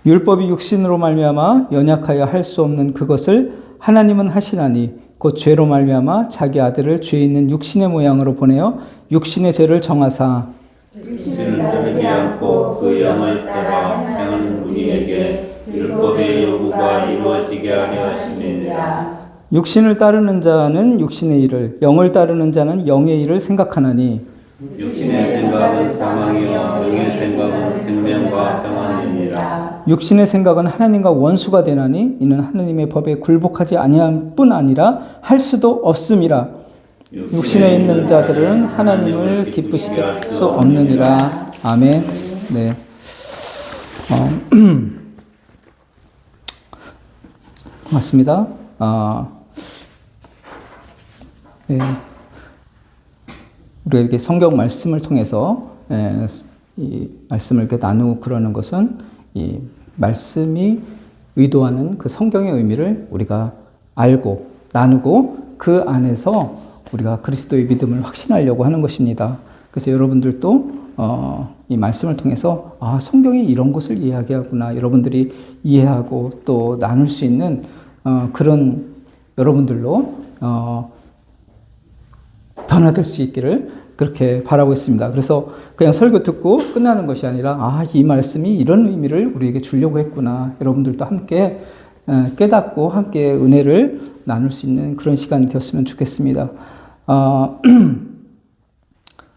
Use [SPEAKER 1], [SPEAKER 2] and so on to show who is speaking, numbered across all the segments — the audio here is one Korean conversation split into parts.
[SPEAKER 1] 율법이 육신으로 말미암아 연약하여 할 수 없는 그것을 하나님은 하시나니 곧 죄로 말미암아 자기 아들을 죄 있는 육신의 모양으로 보내어 육신의 죄를 정하사
[SPEAKER 2] 육신을 따르지 않고 그 영을 따라 행하는 우리에게 율법의 요구가 이루어지게 하려 하심이니라.
[SPEAKER 1] 육신을 따르는 자는 육신의 일을, 영을 따르는 자는 영의 일을 생각하나니
[SPEAKER 2] 육신의 생각은 사망이요 영의 생각은 생명과 평안이니라.
[SPEAKER 1] 육신의 생각은 하나님과 원수가 되나니 이는 하나님의 법에 굴복하지 아니함 뿐 아니라 할 수도 없음이라. 육신에 있는 자들은 하나님을 기쁘시게 할 수 없느니라. 아멘. 네. 맞습니다. 네. 우리가 이렇게 성경 말씀을 통해서 이 말씀을 이렇게 나누고 그러는 것은 이 말씀이 의도하는 그 성경의 의미를 우리가 알고 나누고 그 안에서 우리가 그리스도의 믿음을 확신하려고 하는 것입니다. 그래서 여러분들도 이 말씀을 통해서 성경이 이런 것을 이야기하구나 여러분들이 이해하고 또 나눌 수 있는 그런 여러분들로 변화될 수 있기를 그렇게 바라고 있습니다. 그래서 그냥 설교 듣고 끝나는 것이 아니라 이 말씀이 이런 의미를 우리에게 주려고 했구나. 여러분들도 함께 깨닫고 함께 은혜를 나눌 수 있는 그런 시간이 되었으면 좋겠습니다.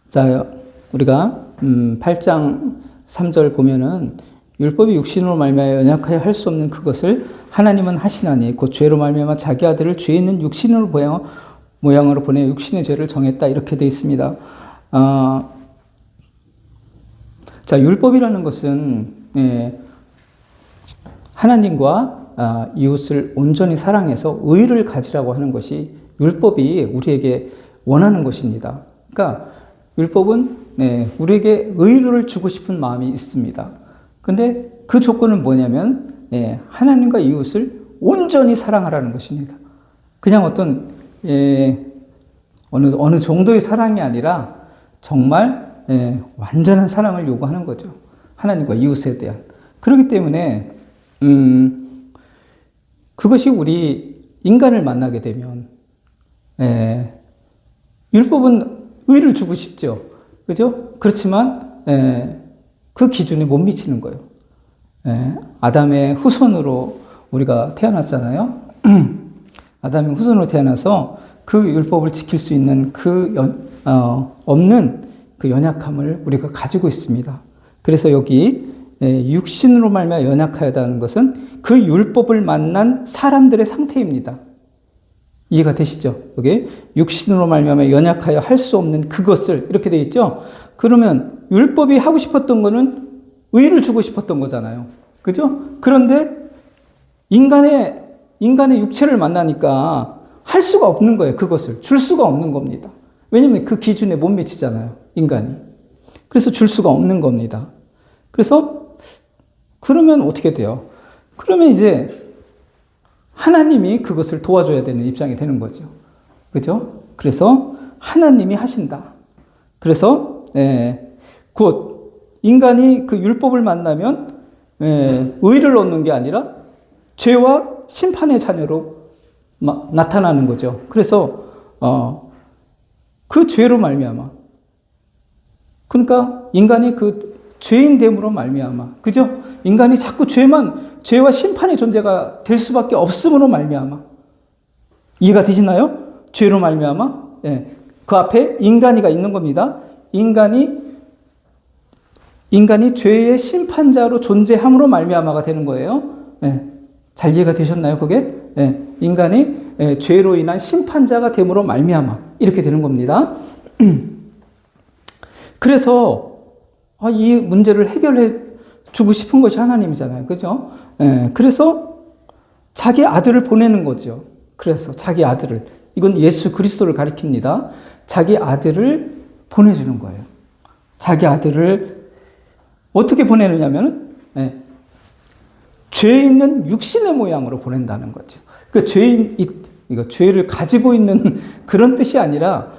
[SPEAKER 1] 자, 우리가 8장 3절 보면은 율법이 육신으로 말미암아 연약하여 할 수 없는 그것을 하나님은 하시나니 곧 죄로 말미암아 자기 아들을 죄 있는 육신으로 모양으로 보내 육신의 죄를 정했다 이렇게 되어 있습니다. 자, 율법이라는 것은 하나님과 이웃을 온전히 사랑해서 의를 가지라고 하는 것이 율법이 우리에게 원하는 것입니다. 그러니까 율법은 우리에게 의를 주고 싶은 마음이 있습니다. 근데 그 조건은 뭐냐면 하나님과 이웃을 온전히 사랑하라는 것입니다. 그냥 어떤 어느 정도의 사랑이 아니라 정말 완전한 사랑을 요구하는 거죠. 하나님과 이웃에 대한. 그렇기 때문에 그것이 우리 인간을 만나게 되면 율법은 의를 주고 싶죠. 그죠? 그렇지만 그 기준에 못 미치는 거예요. 아담의 후손으로 우리가 태어났잖아요. 아담의 후손으로 태어나서 그 율법을 지킬 수 있는 없는 그 연약함을 우리가 가지고 있습니다. 그래서 여기 육신으로 말미암아 연약하다는 것은 그 율법을 만난 사람들의 상태입니다. 이해가 되시죠? 여기 육신으로 말미암아 연약하여 할 수 없는 그것을 이렇게 되어 있죠? 그러면 율법이 하고 싶었던 거는 의를 주고 싶었던 거잖아요. 그죠? 그런데 인간의 육체를 만나니까 할 수가 없는 거예요. 그것을 줄 수가 없는 겁니다. 왜냐하면 그 기준에 못 미치잖아요. 인간이. 그래서 줄 수가 없는 겁니다. 그래서 그러면 어떻게 돼요? 그러면 이제 하나님이 그것을 도와줘야 되는 입장이 되는 거죠. 그죠? 그래서 하나님이 하신다. 그래서 곧 인간이 그 율법을 만나면 의를 얻는 게 아니라 죄와 심판의 자녀로 나타나는 거죠. 그래서 그 죄로 말미암아, 그러니까 인간이 그 죄인됨으로 말미암아, 그죠? 인간이 자꾸 죄와 심판의 존재가 될 수밖에 없음으로 말미암아. 이해가 되시나요? 죄로 말미암아. 그 앞에 인간이가 있는 겁니다. 인간이 죄의 심판자로 존재함으로 말미암아가 되는 거예요. 잘 이해가 되셨나요? 그게? 인간이 죄로 인한 심판자가 됨으로 말미암아 이렇게 되는 겁니다. 그래서 이 문제를 해결해 주고 싶은 것이 하나님이잖아요. 그죠? 그래서 자기 아들을 보내는 거죠. 그래서 자기 아들을, 이건 예수 그리스도를 가리킵니다. 자기 아들을 보내주는 거예요. 자기 아들을 어떻게 보내느냐면 죄 있는 육신의 모양으로 보낸다는 거죠. 그 이거 죄를 가지고 있는 그런 뜻이 아니라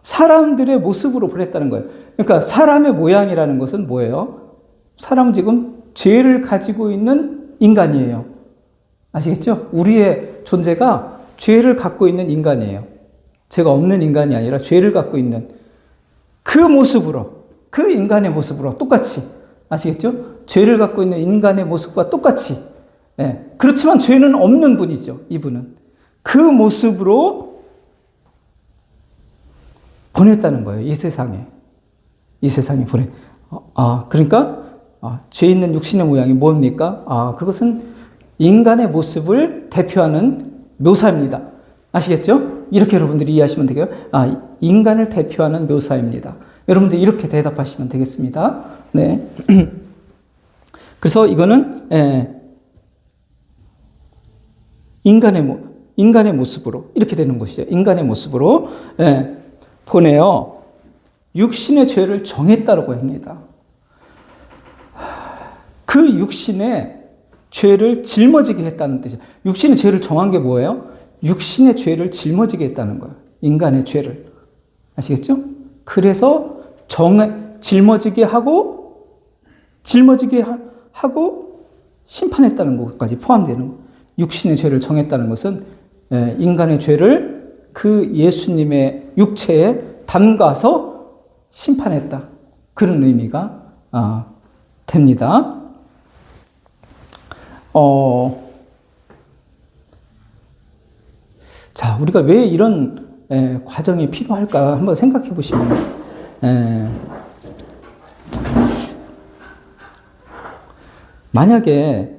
[SPEAKER 1] 사람들의 모습으로 보냈다는 거예요. 그러니까 사람의 모양이라는 것은 뭐예요? 사람은 지금 죄를 가지고 있는 인간이에요. 아시겠죠? 우리의 존재가 죄를 갖고 있는 인간이에요. 죄가 없는 인간이 아니라 죄를 갖고 있는 그 모습으로, 그 인간의 모습으로 똑같이, 아시겠죠? 죄를 갖고 있는 인간의 모습과 똑같이, 예. 그렇지만 죄는 없는 분이죠, 이분은. 그 모습으로 보냈다는 거예요, 이 세상에. 이 세상에 그러니까, 죄 있는 육신의 모양이 뭡니까? 그것은 인간의 모습을 대표하는 묘사입니다. 아시겠죠? 이렇게 여러분들이 이해하시면 되고요. 인간을 대표하는 묘사입니다. 여러분들 이렇게 대답하시면 되겠습니다. 네. 그래서 이거는, 인간의 모습으로 이렇게 되는 것이죠. 인간의 모습으로 보내어 육신의 죄를 정했다라고 합니다. 그 육신의 죄를 짊어지게 했다는 뜻이에요. 육신의 죄를 정한 게 뭐예요? 육신의 죄를 짊어지게 했다는 거예요. 인간의 죄를. 아시겠죠? 그래서 짊어지게 하고 심판했다는 것까지 포함되는 거예요. 육신의 죄를 정했다는 것은 인간의 죄를 그 예수님의 육체에 담가서 심판했다. 그런 의미가 됩니다. 자, 우리가 왜 이런 과정이 필요할까 한번 생각해 보시면, 만약에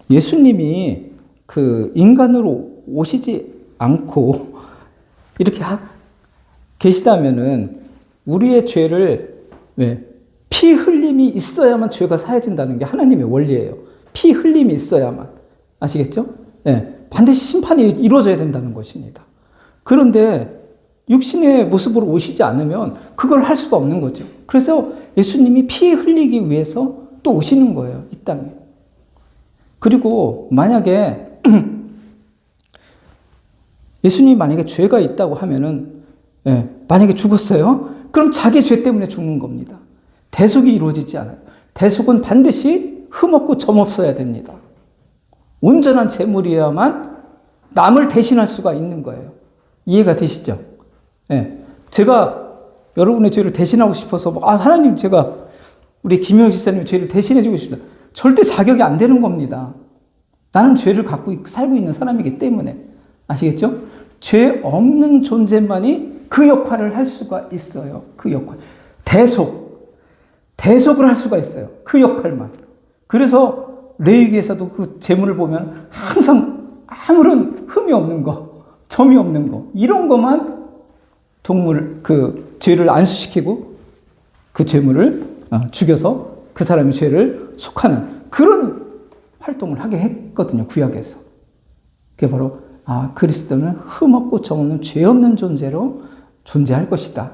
[SPEAKER 1] 예수님이 그 인간으로 오시지 않고 이렇게 계시다면은 우리의 죄를 피 흘림이 있어야만 죄가 사해진다는 게 하나님의 원리예요. 피 흘림이 있어야만. 아시겠죠? 반드시 심판이 이루어져야 된다는 것입니다. 그런데 육신의 모습으로 오시지 않으면 그걸 할 수가 없는 거죠. 그래서 예수님이 피 흘리기 위해서 또 오시는 거예요, 이 땅에. 그리고 만약에 예수님이 만약에 죄가 있다고 하면은, 만약에 죽었어요? 그럼 자기 죄 때문에 죽는 겁니다. 대속이 이루어지지 않아요. 대속은 반드시 흠없고 점없어야 됩니다. 온전한 제물이어야만 남을 대신할 수가 있는 거예요. 이해가 되시죠? 제가 여러분의 죄를 대신하고 싶어서, 하나님, 제가 우리 김효영 집사님의 죄를 대신해주고 싶다. 절대 자격이 안 되는 겁니다. 나는 죄를 갖고 살고 있는 사람이기 때문에. 아시겠죠? 죄 없는 존재만이 그 역할을 할 수가 있어요. 그 역할. 대속을 할 수가 있어요. 그 역할만. 그래서 레위기에서도 그 제물을 보면 항상 아무런 흠이 없는 거, 점이 없는 거, 이런 것만 그 죄를 안수시키고 그 제물을 죽여서 그 사람의 죄를 속하는 그런 활동을 하게 했거든요, 구약에서. 그게 바로 그리스도는 흠없고 점없는 죄 없는 존재로 존재할 것이다.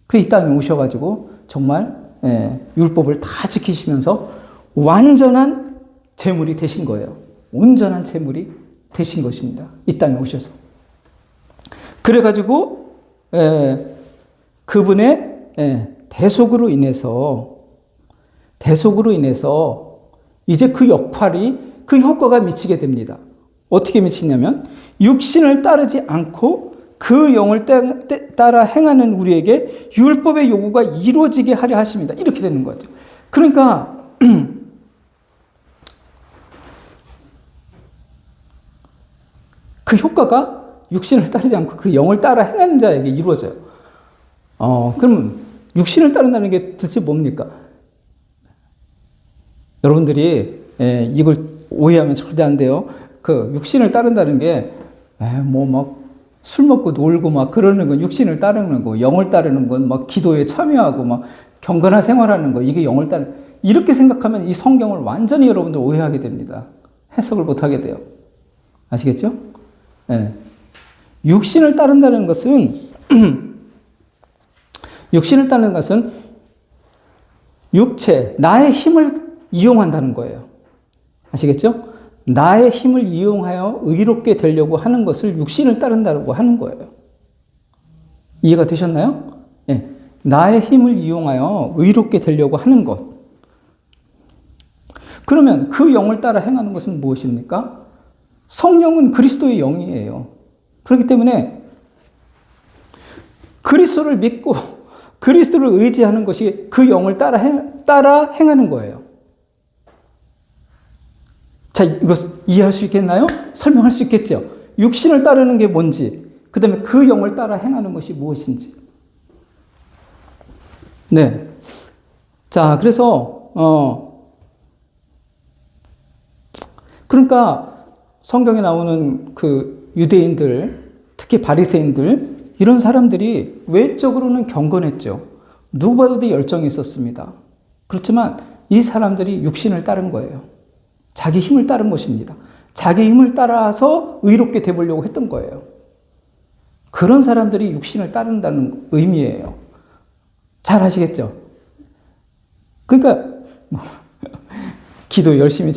[SPEAKER 1] 그 이 땅에 오셔가지고 정말 율법을 다 지키시면서 완전한 제물이 되신 거예요. 온전한 제물이 되신 것입니다. 이 땅에 오셔서. 그래가지고 그분의 대속으로 인해서 이제 그 역할이, 그 효과가 미치게 됩니다. 어떻게 미치냐면 육신을 따르지 않고 그 영을 따라 행하는 우리에게 율법의 요구가 이루어지게 하려 하십니다. 이렇게 되는 거죠. 그러니까 그 효과가 육신을 따르지 않고 그 영을 따라 행하는 자에게 이루어져요. 그럼 육신을 따른다는 게 도대체 뭡니까? 여러분들이 이걸 오해하면 절대 안 돼요. 그 육신을 따른다는 게 술 먹고 놀고 막 그러는 건 육신을 따르는 거, 영을 따르는 건 막 기도에 참여하고 막 경건한 생활하는 거, 이게 영을 따르는, 이렇게 생각하면 이 성경을 완전히 여러분들 오해하게 됩니다. 해석을 못 하게 돼요. 아시겠죠? 육신을 따른다는 것은 육체, 나의 힘을 이용한다는 거예요. 아시겠죠? 나의 힘을 이용하여 의롭게 되려고 하는 것을 육신을 따른다고 하는 거예요. 이해가 되셨나요? 나의 힘을 이용하여 의롭게 되려고 하는 것. 그러면 그 영을 따라 행하는 것은 무엇입니까? 성령은 그리스도의 영이에요. 그렇기 때문에 그리스도를 믿고 그리스도를 의지하는 것이 그 영을 따라 행하는 거예요. 자, 이거 이해할 수 있겠나요? 설명할 수 있겠죠? 육신을 따르는 게 뭔지, 그 다음에 그 영을 따라 행하는 것이 무엇인지. 네. 자, 그래서, 그러니까 성경에 나오는 그 유대인들, 특히 바리새인들, 이런 사람들이 외적으로는 경건했죠. 누구보다도 열정이 있었습니다. 그렇지만 이 사람들이 육신을 따른 거예요. 자기 힘을 따른 것입니다. 자기 힘을 따라서 의롭게 되보려고 했던 거예요. 그런 사람들이 육신을 따른다는 의미예요. 잘 아시겠죠? 그러니까 기도 열심히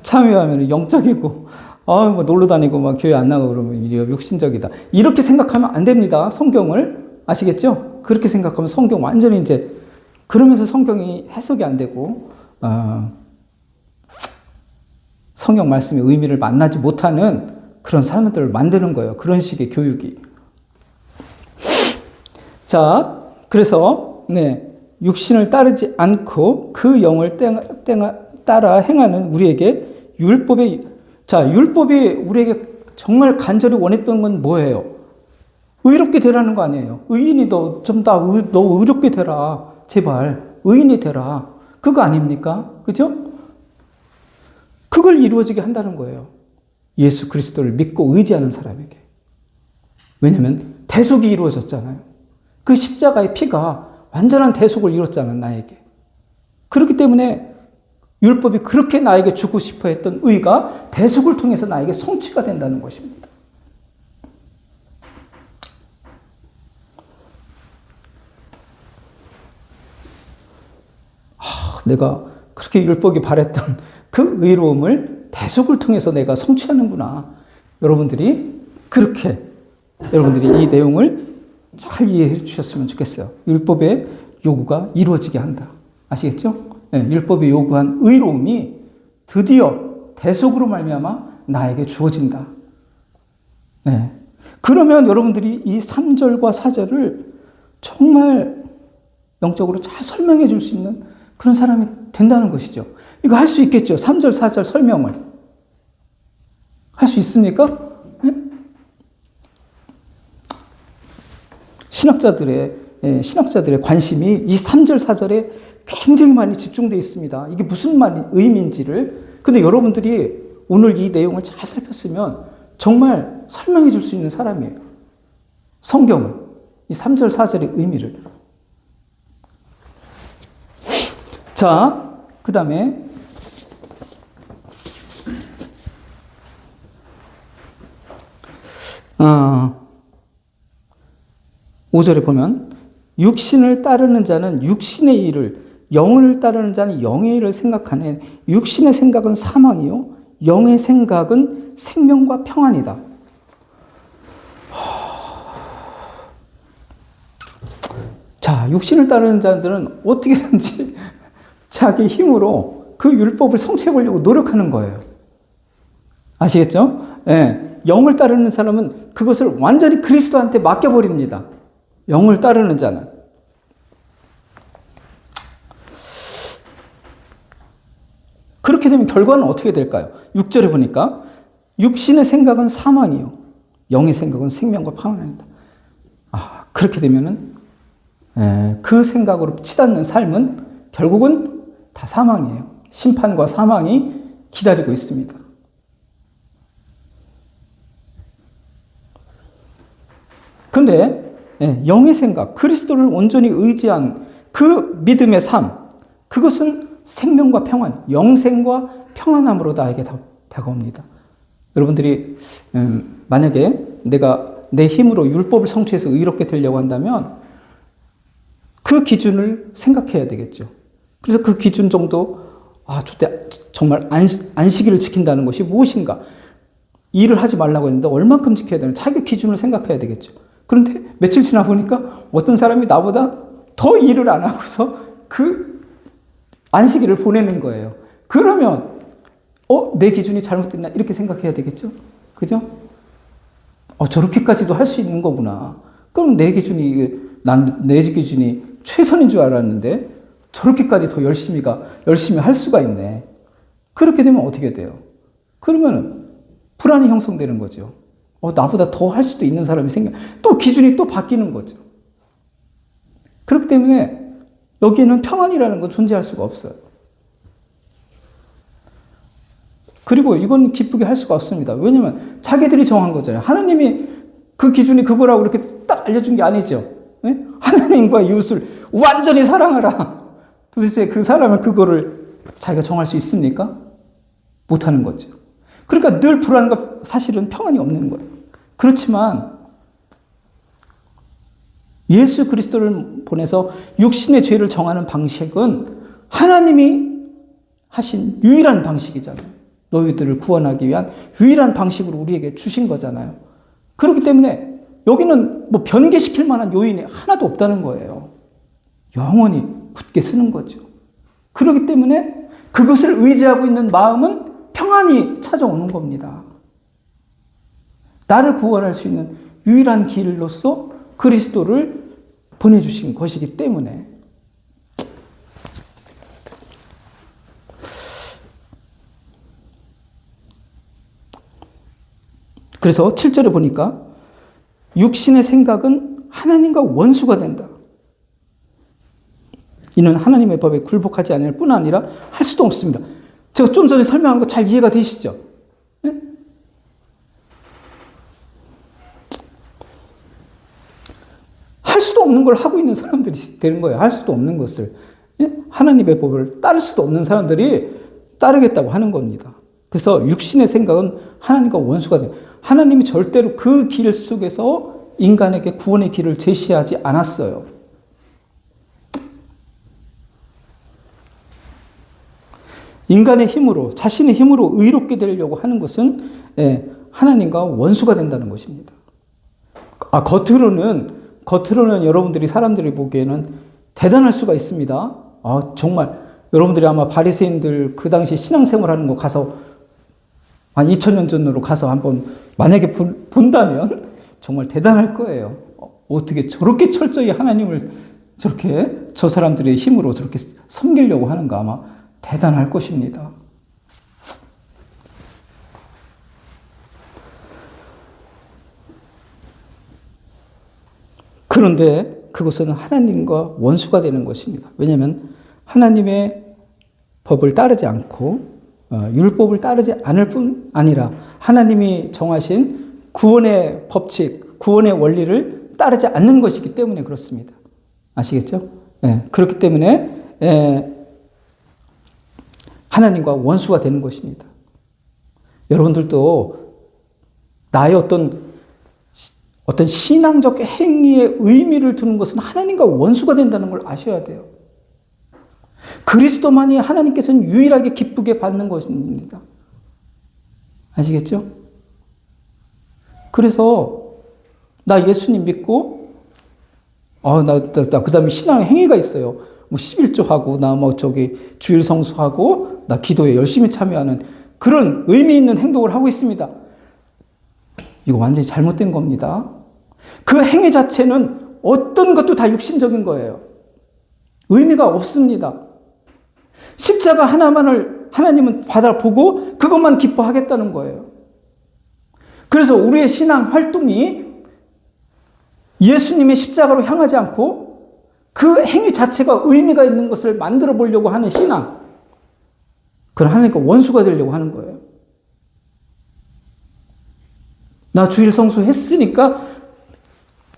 [SPEAKER 1] 참여하면 영적이고 뭐 놀러 다니고 막 교회 안 나가고 그러면 이게 육신적이다. 이렇게 생각하면 안 됩니다. 성경을 아시겠죠? 그렇게 생각하면 성경 완전히 이제 그러면서 성경이 해석이 안 되고 성경 말씀의 의미를 만나지 못하는 그런 사람들을 만드는 거예요. 그런 식의 교육이. 자, 그래서 육신을 따르지 않고 그 영을 따라 행하는 우리에게 율법이 우리에게 정말 간절히 원했던 건 뭐예요? 의롭게 되라는 거 아니에요. 의인이 너 의롭게 되라. 제발 의인이 되라. 그거 아닙니까? 그죠? 그걸 이루어지게 한다는 거예요. 예수 그리스도를 믿고 의지하는 사람에게. 왜냐하면 대속이 이루어졌잖아요. 그 십자가의 피가 완전한 대속을 이뤘잖아요, 나에게. 그렇기 때문에 율법이 그렇게 나에게 주고 싶어 했던 의가 대속을 통해서 나에게 성취가 된다는 것입니다. 내가 그렇게 율법이 바랬던 그 의로움을 대속을 통해서 내가 성취하는구나. 여러분들이 이 내용을 잘 이해해 주셨으면 좋겠어요. 율법의 요구가 이루어지게 한다. 아시겠죠? 율법이 요구한 의로움이 드디어 대속으로 말미암아 나에게 주어진다. 그러면 여러분들이 이 3절과 4절을 정말 영적으로 잘 설명해 줄 수 있는 그런 사람이 된다는 것이죠. 이거 할 수 있겠죠? 3절, 4절 설명을. 할 수 있습니까? 신학자들의 관심이 이 3절, 4절에 굉장히 많이 집중되어 있습니다. 이게 무슨 의미인지를. 근데 여러분들이 오늘 이 내용을 잘 살폈으면 정말 설명해 줄 수 있는 사람이에요. 성경을. 이 3절, 4절의 의미를. 자, 그 다음에 5절에 보면 육신을 따르는 자는 육신의 일을, 영을 따르는 자는 영의 일을 생각하네. 육신의 생각은 사망이요 영의 생각은 생명과 평안이다. 자, 육신을 따르는 자들은 어떻게든지 자기 힘으로 그 율법을 성취해 보려고 노력하는 거예요. 아시겠죠? 영을 따르는 사람은 그것을 완전히 그리스도한테 맡겨버립니다. 영을 따르는 자는. 그렇게 되면 결과는 어떻게 될까요? 6절에 보니까 육신의 생각은 사망이요 영의 생각은 생명과 평안이다. 그렇게 되면은 그 생각으로 치닫는 삶은 결국은 다 사망이에요. 심판과 사망이 기다리고 있습니다. 그런데 영의 생각, 그리스도를 온전히 의지한 그 믿음의 삶, 그것은 생명과 평안, 영생과 평안함으로 나에게 다가옵니다. 여러분들이 만약에 내가 내 힘으로 율법을 성취해서 의롭게 되려고 한다면 그 기준을 생각해야 되겠죠. 그래서 그 기준 정도, 정말 안식일을 지킨다는 것이 무엇인가? 일을 하지 말라고 했는데 얼만큼 지켜야 되는 자기 기준을 생각해야 되겠죠. 그런데 며칠 지나 보니까 어떤 사람이 나보다 더 일을 안 하고서 그 안식일을 보내는 거예요. 그러면 내 기준이 잘못됐나 이렇게 생각해야 되겠죠. 그죠? 저렇게까지도 할 수 있는 거구나. 그럼 내 기준이 최선인 줄 알았는데 저렇게까지 더 열심히 할 수가 있네. 그렇게 되면 어떻게 돼요? 그러면 불안이 형성되는 거죠. 나보다 더 할 수도 있는 사람이 또 기준이 또 바뀌는 거죠. 그렇기 때문에 여기에는 평안이라는 건 존재할 수가 없어요. 그리고 이건 기쁘게 할 수가 없습니다. 왜냐하면 자기들이 정한 거잖아요. 하나님이 그 기준이 그거라고 이렇게 딱 알려준 게 아니죠. 네? 하나님과 이웃을 완전히 사랑하라. 도대체 그 사람은 그거를 자기가 정할 수 있습니까? 못하는 거죠. 그러니까 늘 불안과 사실은 평안이 없는 거예요. 그렇지만 예수 그리스도를 보내서 육신의 죄를 정하는 방식은 하나님이 하신 유일한 방식이잖아요. 너희들을 구원하기 위한 유일한 방식으로 우리에게 주신 거잖아요. 그렇기 때문에 여기는 뭐 변개시킬 만한 요인이 하나도 없다는 거예요. 영원히 굳게 서는 거죠. 그렇기 때문에 그것을 의지하고 있는 마음은 평안이 찾아오는 겁니다. 나를 구원할 수 있는 유일한 길로서 그리스도를 보내주신 것이기 때문에 그래서 7절에 보니까 육신의 생각은 하나님과 원수가 된다. 이는 하나님의 법에 굴복하지 않을 뿐 아니라 할 수도 없습니다. 제가 좀 전에 설명한 거 잘 이해가 되시죠? 네? 할 수도 없는 걸 하고 있는 사람들이 되는 거예요. 할 수도 없는 것을. 하나님의 법을 따를 수도 없는 사람들이 따르겠다고 하는 겁니다. 그래서 육신의 생각은 하나님과 원수가 돼요. 하나님이 절대로 그 길 속에서 인간에게 구원의 길을 제시하지 않았어요. 인간의 힘으로, 자신의 힘으로 의롭게 되려고 하는 것은 하나님과 원수가 된다는 것입니다. 겉으로는 여러분들이 사람들이 보기에는 대단할 수가 있습니다. 정말 여러분들이 아마 바리새인들 그 당시 신앙생활하는 거 가서 한 2000년 전으로 가서 한번 만약에 본다면 정말 대단할 거예요. 어떻게 저렇게 철저히 하나님을 저렇게 저 사람들의 힘으로 저렇게 섬기려고 하는가 아마 대단할 것입니다. 그런데 그것은 하나님과 원수가 되는 것입니다. 왜냐하면 하나님의 법을 따르지 않고 율법을 따르지 않을 뿐 아니라 하나님이 정하신 구원의 법칙, 구원의 원리를 따르지 않는 것이기 때문에 그렇습니다. 아시겠죠? 그렇기 때문에 하나님과 원수가 되는 것입니다. 여러분들도 나의 어떤 신앙적 행위에 의미를 두는 것은 하나님과 원수가 된다는 걸 아셔야 돼요. 그리스도만이 하나님께서는 유일하게 기쁘게 받는 것입니다. 아시겠죠? 그래서 나 예수님 믿고 나 그 다음에 신앙 행위가 있어요. 뭐 11조 하고 나 뭐 주일 성수하고 나 기도에 열심히 참여하는 그런 의미 있는 행동을 하고 있습니다. 이거 완전히 잘못된 겁니다. 그 행위 자체는 어떤 것도 다 육신적인 거예요. 의미가 없습니다. 십자가 하나만을 하나님은 바라보고 그것만 기뻐하겠다는 거예요. 그래서 우리의 신앙 활동이 예수님의 십자가로 향하지 않고 그 행위 자체가 의미가 있는 것을 만들어 보려고 하는 신앙, 그건 하나님과 원수가 되려고 하는 거예요. 나 주일 성수 했으니까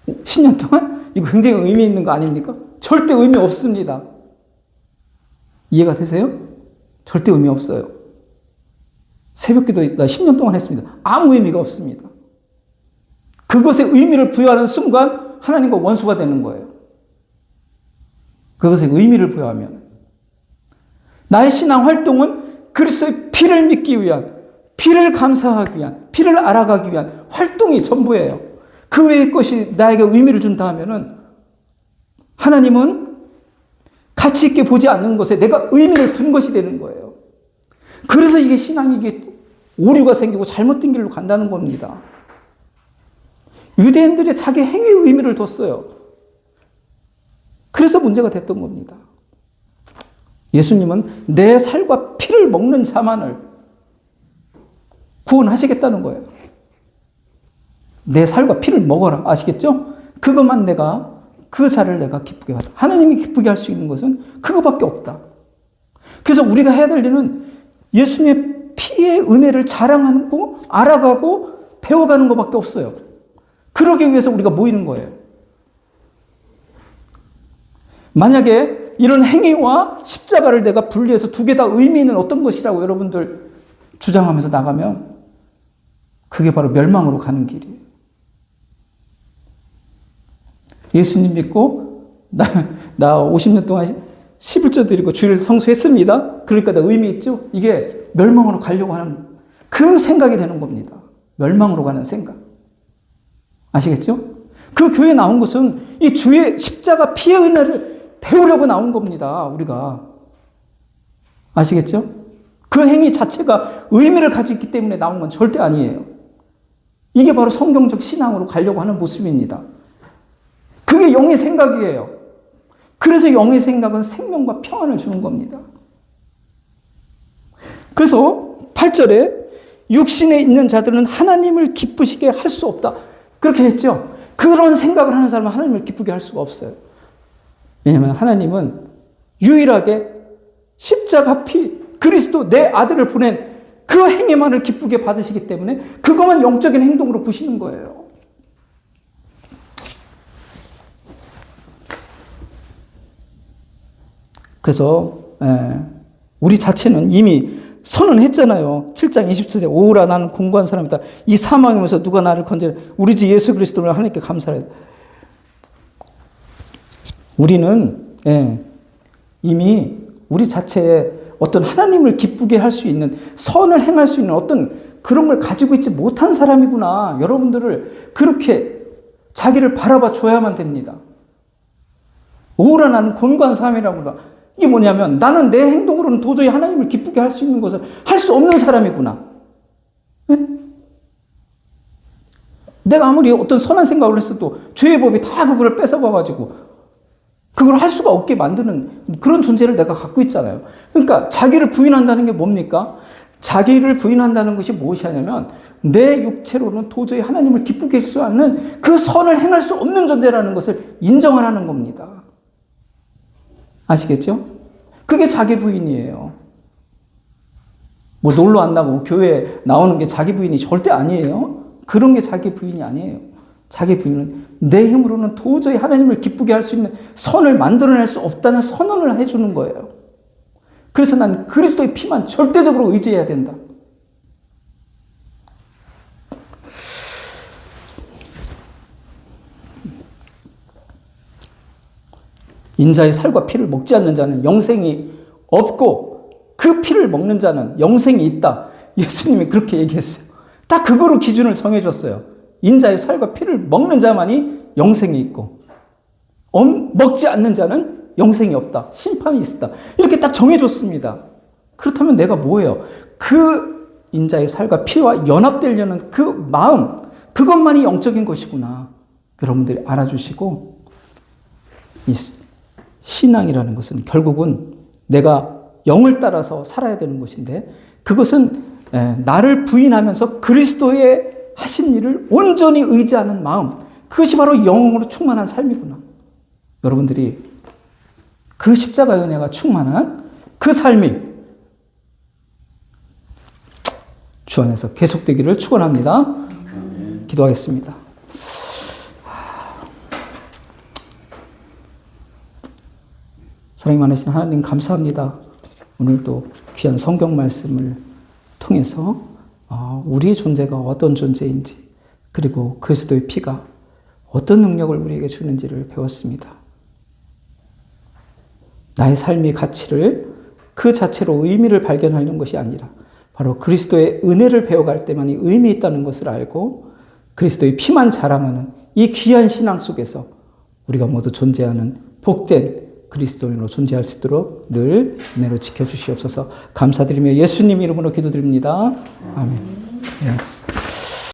[SPEAKER 1] 10년 동안 이거 굉장히 의미 있는 거 아닙니까? 절대 의미 없습니다. 이해가 되세요? 절대 의미 없어요. 새벽기도 나 10년 동안 했습니다. 아무 의미가 없습니다. 그것에 의미를 부여하는 순간 하나님과 원수가 되는 거예요. 그것에 의미를 부여하면 나의 신앙 활동은 그리스도의 피를 믿기 위한, 피를 감사하기 위한, 피를 알아가기 위한 활동이 전부예요. 그 외의 것이 나에게 의미를 준다 하면은 하나님은 가치 있게 보지 않는 것에 내가 의미를 둔 것이 되는 거예요. 그래서 이게 신앙이 이게 오류가 생기고 잘못된 길로 간다는 겁니다. 유대인들이 자기 행위의 의미를 뒀어요. 그래서 문제가 됐던 겁니다. 예수님은 내 살과 피를 먹는 자만을 구원하시겠다는 거예요. 내 살과 피를 먹어라. 아시겠죠? 그것만 그 살을 내가 기쁘게 하다. 하나님이 기쁘게 할 수 있는 것은 그거밖에 없다. 그래서 우리가 해야 될 일은 예수님의 피의 은혜를 자랑하고 알아가고 배워가는 것밖에 없어요. 그러기 위해서 우리가 모이는 거예요. 만약에 이런 행위와 십자가를 내가 분리해서 두 개 다 의미 있는 어떤 것이라고 여러분들 주장하면서 나가면 그게 바로 멸망으로 가는 길이에요. 예수님 믿고 나 50년 동안 11조 드리고 주일 성수했습니다. 그러니까 나 의미 있죠? 이게 멸망으로 가려고 하는 그 생각이 되는 겁니다. 멸망으로 가는 생각. 아시겠죠? 그 교회에 나온 것은 이 주의 십자가 피의 은혜를 배우려고 나온 겁니다. 우리가. 아시겠죠? 그 행위 자체가 의미를 가지고 있기 때문에 나온 건 절대 아니에요. 이게 바로 성경적 신앙으로 가려고 하는 모습입니다. 그게 영의 생각이에요. 그래서 영의 생각은 생명과 평안을 주는 겁니다. 그래서 8절에 육신에 있는 자들은 하나님을 기쁘시게 할 수 없다. 그렇게 했죠. 그런 생각을 하는 사람은 하나님을 기쁘게 할 수가 없어요. 왜냐하면 하나님은 유일하게 십자가 피, 그리스도 내 아들을 보낸 그 행위만을 기쁘게 받으시기 때문에 그것만 영적인 행동으로 보시는 거예요. 그래서 우리 자체는 이미 선언했잖아요. 7장 24절 오라 나는 공고한 사람이다. 이 사망이면서 누가 나를 건져 우리 주 예수 그리스도를 하나님께 감사해. 우리는 이미 우리 자체에 어떤 하나님을 기쁘게 할 수 있는 선을 행할 수 있는 어떤 그런 걸 가지고 있지 못한 사람이구나. 여러분들을 그렇게 자기를 바라봐 줘야만 됩니다. 오라 나는 곤고한 사람이라고 그러다. 이게 뭐냐면 나는 내 행동으로는 도저히 하나님을 기쁘게 할 수 있는 것을 할 수 없는 사람이구나. 네? 내가 아무리 어떤 선한 생각을 했어도 죄의 법이 다 그걸 뺏어가가지고 그걸 할 수가 없게 만드는 그런 존재를 내가 갖고 있잖아요. 그러니까 자기를 부인한다는 게 뭡니까? 자기를 부인한다는 것이 무엇이냐면 내 육체로는 도저히 하나님을 기쁘게 할 수 없는 그 선을 행할 수 없는 존재라는 것을 인정하라는 겁니다. 아시겠죠? 그게 자기 부인이에요. 뭐 놀러 안 나고 교회에 나오는 게 자기 부인이 절대 아니에요. 그런 게 자기 부인이 아니에요. 자기 부인은 내 힘으로는 도저히 하나님을 기쁘게 할 수 있는 선을 만들어낼 수 없다는 선언을 해주는 거예요. 그래서 난 그리스도의 피만 절대적으로 의지해야 된다. 인자의 살과 피를 먹지 않는 자는 영생이 없고 그 피를 먹는 자는 영생이 있다. 예수님이 그렇게 얘기했어요. 딱 그거로 기준을 정해줬어요. 인자의 살과 피를 먹는 자만이 영생이 있고 먹지 않는 자는 영생이 없다. 심판이 있다. 이렇게 딱 정해줬습니다. 그렇다면 내가 뭐예요? 그 인자의 살과 피와 연합되려는 그 마음, 그것만이 영적인 것이구나. 여러분들이 알아주시고 이 신앙이라는 것은 결국은 내가 영을 따라서 살아야 되는 것인데 그것은 나를 부인하면서 그리스도의 하신 일을 온전히 의지하는 마음, 그것이 바로 영으로 충만한 삶이구나. 여러분들이 그 십자가의 은혜가 충만한 그 삶이 주 안에서 계속되기를 축원합니다. 기도하겠습니다. 사랑이 많으신 하나님 감사합니다. 오늘도 귀한 성경 말씀을 통해서 우리의 존재가 어떤 존재인지 그리고 그리스도의 피가 어떤 능력을 우리에게 주는지를 배웠습니다. 나의 삶의 가치를 그 자체로 의미를 발견하는 것이 아니라 바로 그리스도의 은혜를 배워갈 때만이 의미 있다는 것을 알고 그리스도의 피만 자랑하는 이 귀한 신앙 속에서 우리가 모두 존재하는 복된 그리스도인으로 존재할 수 있도록 늘 은혜로 지켜주시옵소서. 감사드리며 예수님 이름으로 기도드립니다. 아멘. 예.